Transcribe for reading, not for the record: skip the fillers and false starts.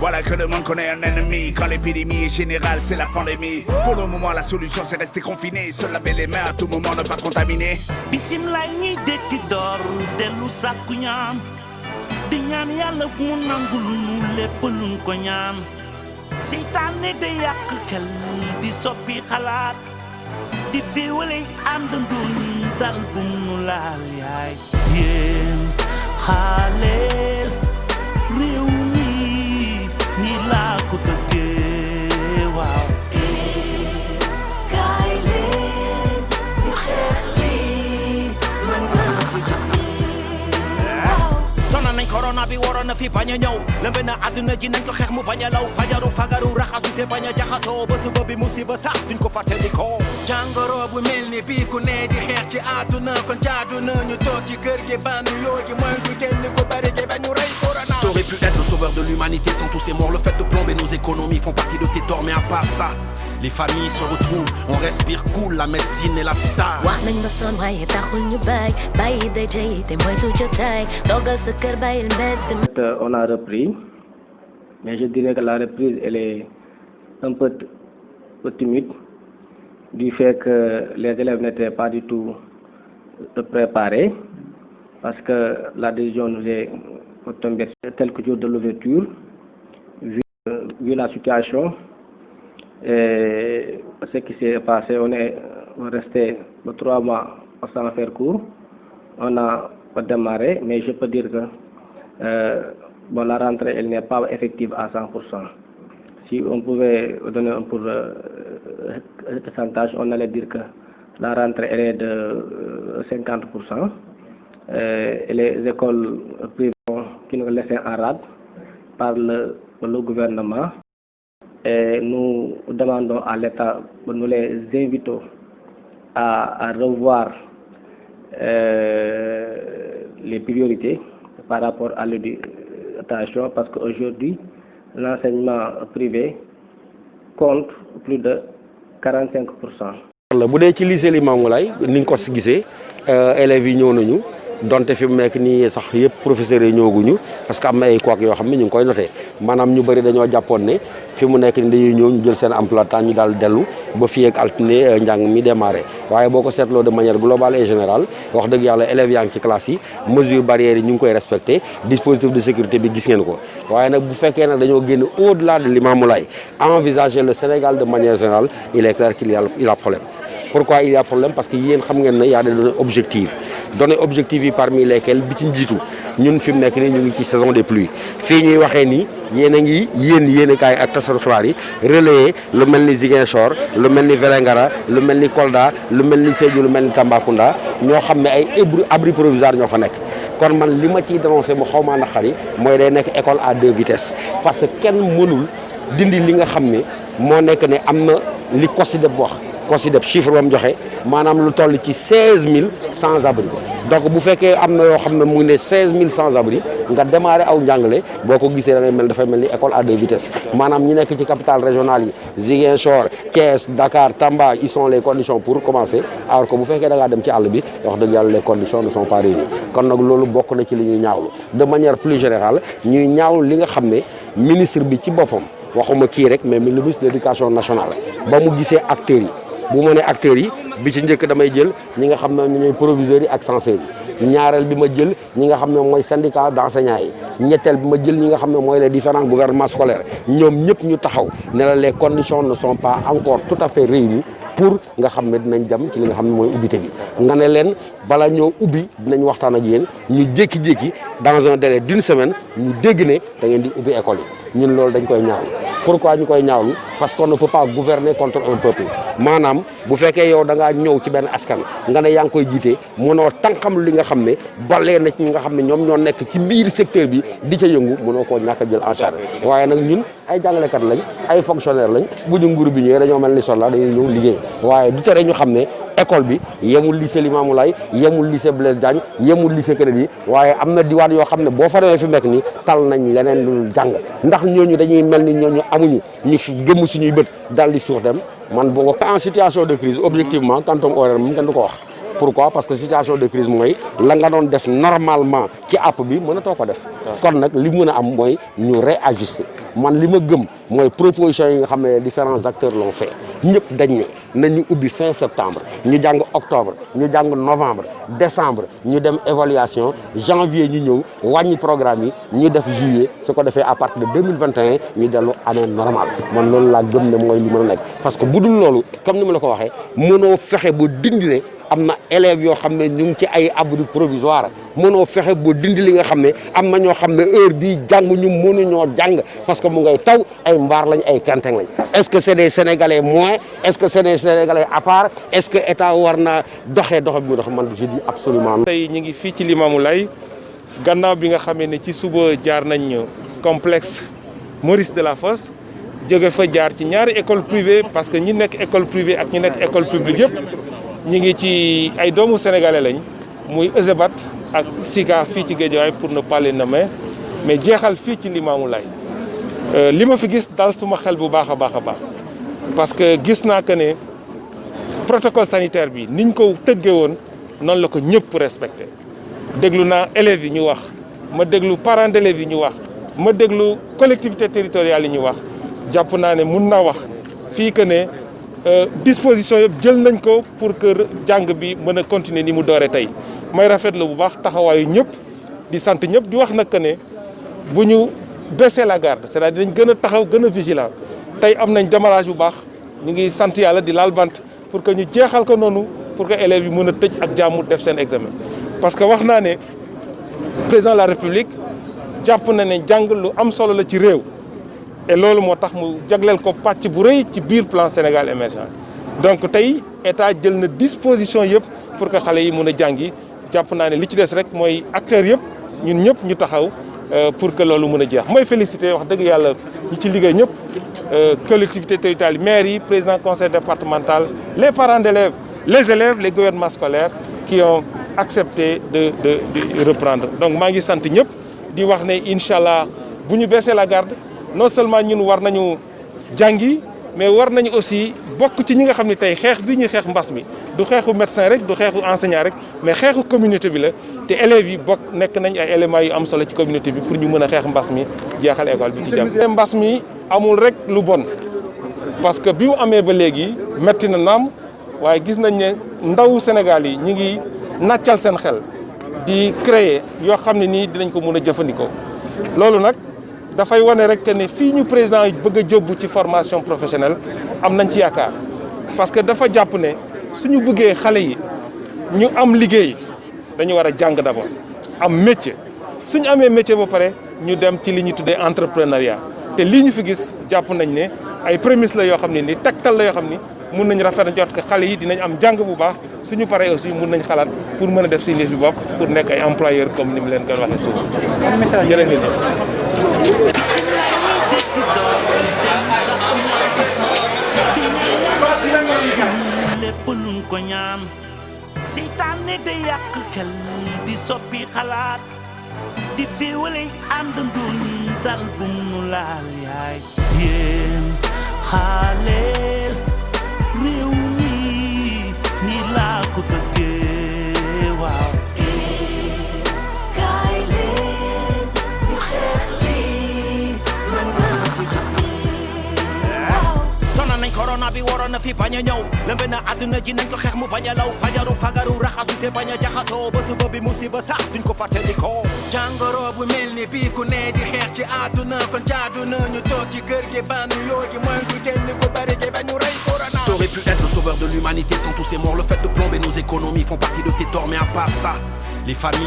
Voilà que le monde connaît un ennemi. Quand l'épidémie est générale, c'est la pandémie. Pour le moment, la solution c'est rester confiné. Se laver les mains à tout moment, ne pas contaminer. Bismillah ñi dekki door dellu sàkku ñaan di ñaan yàlla mu nangul nu lépp luñ ko ñaan seytaane de yàq xel di soppi xalaat di féewale àndandoo ñu dal bu mu laal yaay yéen xaaleel réew mi ni laa ko tëggee waaw kaay leen ñu xeex lii man maa fi jógee waaw sonal nañ corona bi waroon na fi bañ a ñëw lëmbe na àdduna ji nañ ko xeex mu bañ a law fajaru fagaru raxasu te bañ a jaxasoo ba suba bi musiba sax duñ ko fàttali ko jàngoro bu mel ni bii ku ne di xeex ci àdduna kon jaadu na ñu toog ci kër gi bandu yoo gi mooy du génn ko bari gi ba ñu rey corona. T'aurais pu être le sauveur de l'humanité sans tous ces morts. Le fait de plomber nos économies font partie de tes torts, mais à part ça, les familles se retrouvent, on respire cool, la médecine est la star. wax nañ ba sonn waaye taxul ñu bàyyi daje yi te moytu jotaay toogal sa kër bàyyil mbedd. On a repris, mais je dirais que la reprise elle est un peu timide du fait que les élèves n'étaient pas du tout préparés parce que la décision nous est tombée quelques jours de l'ouverture vu la situation et ce qui s'est passé. On est resté 3 mois sans faire cours. On a démarré, mais je peux dire que la rentrée elle n'est pas effective à 100%. Si on pouvait donner un pourcentage, on allait dire que la rentrée elle est de 50%. Et les écoles privées qui nous laissent en rade par le gouvernement. Et nous demandons à l'État, nous les invitons à revoir les priorités par rapport à l'éducation parce qu'aujourd'hui, l'enseignement privé compte plus de 45%. bu dee ci lycée Limamoulaye ni nga ko gisee élèves yi ñëw nañu donte fi mu nekk nii sax yëpp professeurs yi ñëwaguñu parce que am na ay couac yoo xam ne ñu ngi koy noté maanaam ñu bëri dañoo jàppoon ne fi mu nekk ni dañuy ñëw ñu jël seen emploi temps ñu daal dellu ba fii ak altine njàng mi démarré waaye boo ko seetloo de manière globale et générale wax dëgg yàlla élèves yaa ngi ci classe yi mesures barrières yi ñu ngi koy respecté dispositif de sécurité bi gis ngeen ko waaye nag bu fekkee nag dañoo génn au-delà de Limamoulaye envisager le Sénégal de manière générale il est clair qu'il y a problème. Pourquoi il y a problème? Parce que yéen xam ngeen ne y a des données objectives yi parmi lesquelles bi ci njiitu ñun fi mu nekk nii ñu ngi ci saison des pluies fii ñuy waxee nii yéen a ngi yéen kaay ak tasaru xibaar yi relayer lu mel ni Ziguinchor lu mel ni Vélingara lu mel ni Kolda lu mel ni Sédhiou lu mel ni Tambacounda ñoo xam ne ay abri provisoire ñoo fa nekk kon man li ma ciy dénoncé mu xaw maa naqari mooy day nekk école à 2 vitesses parce que kenn mënul dindi li nga xam ne moo nekk ne am na li COSYDEP wax COSYDEP chiffre ba mu joxe maanaam lu toll ci 16000 sans-abri donc bu fekkee am na yoo xam ne mu ngi ne 16000 sans-abri nga démarré aw njàngale boo ko gisee da ngay dafay mel ni école à 2 vitesses maanaam ñi nekk ci capitale régionale yi Ziguinchor Thiès Dakar Tamba ils sont les conditions pour commencer alors que bu fekkee da ngaa dem ci àll bi wax dëgg yàlla les conditions ne sont pas réunies kon nag loolu bokk na ci li ñuy ñaawlu de manière plus générale ñuy ñaawlu li nga xam ne ministre bi ci boppam waxuma kii rek mais le ministre de l'éducation nationale ba mu gisee acteurs yi bu ma nee acteurs yi bi ci njëkk damay jël ñi nga xam ne ñooy proviseurs yi ak censeurs yi ñaareel bi ma jël ñi nga xam ne mooy syndicat d'enseignants yi ñetteel bi ma jël ñi nga xam ne mooy les différents gouvernements scolaires ñoom ñëpp ñu taxaw ne la les conditions ne sont pas encore tout à fait réunies pour nga xam ne dinañ dem ci li nga xam ne mooy ubbite bi nga ne leen bala ñoo ubbi dinañ waxtaan ak yéen ñu jékki-jékki dans un délai d'une semaine ñu dégg ne da ngeen di ubbi école yi ñun loolu dañ koy ñaawlu pourquoi ñu koy ñaawlu parce qu'on ne peut pas gouverner contre un peuple maanaam bu fekkee yow da ngaa ñëw ci benn askan nga ne yaa ngi koy jiite mënoo tànqam li nga xam ne balee na ci ñi nga xam ne ñoom ñoo nekk ci biir secteur bi di ca yëngu mënoo koo ñàkk a jël en charge waaye nag ñun ay jàngalekat lañ ay fonctionnaire lañ bu ñu nguuru bi ñëwee dañoo mel ni soldat dañuy ñëw liggéey waaye du tere ñu xam ne école bi yemul lycée Limamoulaye yemul lycée Blaise Diagne yemul lycée Kennedy waaye am na diwaan yoo xam ne boo fa demee fi nekk ni tal nañ leneen lu jàng ndax ñooñu dañuy mel ni ñooñu amuñu ñu gëmm suñuy bët dal di suux dem man boo en situation de crise objectivement quantum horaire moom kenn du ko wax pourquoi parce que situation de crise mooy la nga doon def normalement ci app bi mënatoo ko def kon nag li mën a am mooy ñu réajuster man li ma gëm mooy proposition yi nga xam ne différents acteurs l'ont fait ñëpp dañ ne nañu ubbi fin septembre ñu jàng octobre ñu jàng novembre décembre ñu dem évaluation janvier ñu ñëw wàññi programme yi ñu def juillet su ko defee à partir de 2021 ñu dellu année normale man loolu laa gëm ne mooy li mën a nekk parce que bu dul loolu comme ni ma la ko waxee mënoo fexe ba dindi ne am na élèves yoo xam ne ñu ngi ci ay abri provisoire mënoo fexe ba dindi li nga xam ne am na ñoo xam ne heure bii jàng ñu mënuñoo jàng parce que mu ngay taw ay mbaar lañ ay kanteng lañ est-ce que c'est des sénégalais moins est-ce que c'est des sénégalais à part est-ce que état war na doxee dox bi mu dox man je dis absolument. tey ñu ngi fii ci Limamoulaye gannaaw bi nga xamee ne ci suba jaar nañ complexe Maurice Delafosse jóge fa jaar ci ñaari école privée parce que ñi nekk école privée ak ñi nekk école publique yëpp ñi ngi ci ay doomu sénégalais lañ muy Eusebat ak Sika fii ci Guédiawaye pour ne pas les nommer mais jeexal fii ci Limamoulaye li ma fi gis daal suma xel bu baax a baax a baax parce que gis naa que ne protocole sanitaire bi niñ ko tëggee woon noonu la ko ñëpp respecté déglu naa élèves yi ñu wax ma déglu parents d'élèves yi ñu wax ma déglu collectivité territoriale yi ñu wax jàpp naa ne mun naa wax fii que ne disposition yëpp jël nañ ko pour que jàng bi mën a continuer ni mu dooree tey may rafetlu bu baax taxawaayu ñëpp di sant ñëpp di wax nag que ne bu ñu baisser la garde c'est-à-dire dañ gën a taxaw gën a vigilant tey am nañ démarrage bu baax ñu ngi sant yàlla di laal bant pour que ñu jeexal ko noonu pour que élèves yi mën a tëj ak jàmm def seen examen parce que wax naa ne président de la république jàpp na ne jàng lu am solo la ci réew et loolu moo tax mu jagleel ko pàcc bu rëy ci biir plan Sénégal émergent donc tey état jël na disposition yëpp pour que xale yi mën a jàngi jàpp naa ne li ci des rek mooy acteurs yëpp ñun ñëpp ñu taxaw pour que loolu mën a jeex mooy féliciter wax dëgg yàlla ñi ci liggéey ñëpp collectivités territoriales maires yi président conseil départemental les parents d'élèves les élèves les gouvernements scolaires qui ont accepté de reprendre donc maa ngi sant ñëpp di wax ne incha allah bu ñu baisser la garde non seulement ñun war nañu jàngi mais war nañu aussi bokk ci ñi nga xam ne tey xeex bi ñuy xeex mbas mi du xeexu médecin rek du xeexu enseignant rek mais xeexu communauté bi la te élèves yi bokk nekk nañ ay éléments yu am solo ci communauté bi pour ñu mën a xeex mbas mi jeexal école bi ci jàmm. mbas mi amul rek lu bon parce que bi mu amee ba léegi metti na naam waaye gis nañ ne ndaw Sénégal yi ñi ngi nàccal seen xel di créer yoo xam ne nii dinañ ko mën a jëfandikoo loolu nag dafay wane rek que ne fii ñu président yi bëgg a jóbbu ci formation professionnelle am nañ ci yaakaar parce que dafa jàpp ne suñu bëggee xale yi ñu am liggéey dañu war a jàng d'abord am métier suñu amee métier ba pare ñu dem ci li ñu tuddee entrepreneuriat te lii ñu fi gis jàpp nañ ne ay prémices la yoo xam ne ni tegtal la yoo xam ni mun nañ rafet jot que xale yi dinañ am jàng bu baax suñu paree aussi mun nañ xalaat pour mën a def seen yëf yu bopp pour nekk ay employeurs comme ni mu leen doon waxee souvent. jërë ngeen jëf. lépp luñ ko ñaan seytaane day yàq xel di soppi xalaat di féewale àndandoo dal bu mu laal yaay yéen xaaleel réew mi ni laa ko bëggee waaw kaay leen ñu xeex lii man maa fi sonal nañ corona bi waroon na fi bañ a ñëw lëmbe na àdduna ji nañ ko xeex mu bañ a law fajaru fagaru raxasu te bañ a jaxasoo ba suba bi musiba sax duñ ko fàttalikoo jàngoro bu mel ni bii ku ne di xeex ci àdduna kon jaadu na ñu toog ci kër gi bandu yoo gi mooy du génn ko bari gi ba ñu rey corona. T'aurais pu être le sauveur de l'humanité sans tous ces morts. Le fait de plomber nos économies font partie de tes torts, mais à part ça, les familles